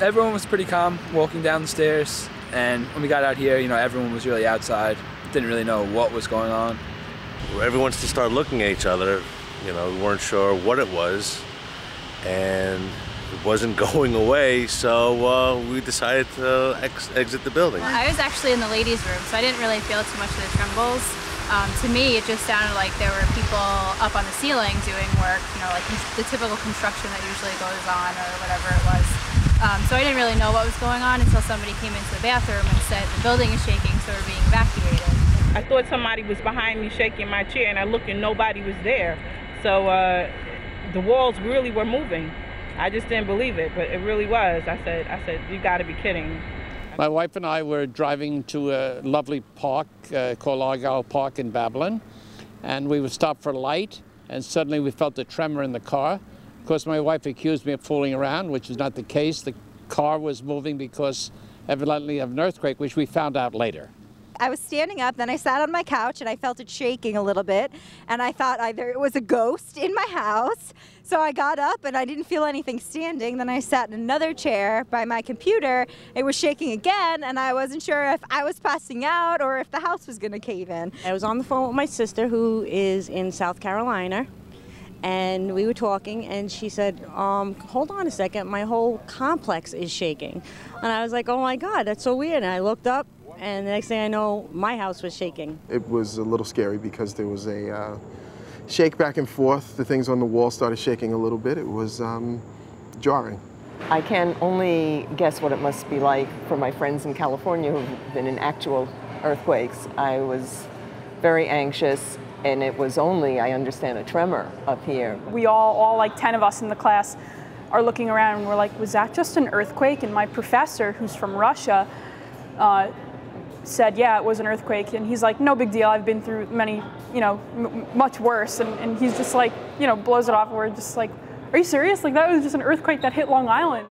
Everyone was pretty calm walking down the stairs, and when we got out here, you know, everyone was really outside. Didn't really know what was going on. Everyone just started looking at each other. You know, we weren't sure what it was, and it wasn't going away, so we decided to exit the building. I was actually in the ladies' room, so I didn't really feel too much of the trembles. To me, it just sounded like there were people up on the ceiling doing work, you know, like the typical construction that usually goes on or whatever it was. So I didn't really know what was going on until somebody came into the bathroom and said the building is shaking, so we're being evacuated. I thought somebody was behind me shaking my chair, and I looked and nobody was there. So the walls really were moving. I just didn't believe it, but it really was. I said, you gotta be kidding. My wife and I were driving to a lovely park called Argyle Park in Babylon, and we would stop for a light, and suddenly we felt a tremor in the car. Of course, my wife accused me of fooling around, which is not the case. The car was moving because evidently of an earthquake, which we found out later. I was standing up, then I sat on my couch and I felt it shaking a little bit, and I thought either it was a ghost in my house. So I got up and I didn't feel anything standing. Then I sat in another chair by my computer. It was shaking again, and I wasn't sure if I was passing out or if the house was going to cave in. I was on the phone with my sister, who is in South Carolina, and we were talking, and she said, hold on a second, my whole complex is shaking. And I was like, oh my God, that's so weird. And I looked up, and the next thing I know, my house was shaking. It was a little scary because there was a shake back and forth. The things on the wall started shaking a little bit. It was jarring. I can only guess what it must be like for my friends in California who've been in actual earthquakes. I was very anxious, and it was only, I understand, a tremor up here. We all like 10 of us in the class are looking around and we're like, was that just an earthquake? And my professor, who's from Russia, said, yeah, it was an earthquake. And he's like, no big deal. I've been through many, you know, much worse. And he's just like, you know, blows it off. We're just like, are you serious? Like, that was just an earthquake that hit Long Island.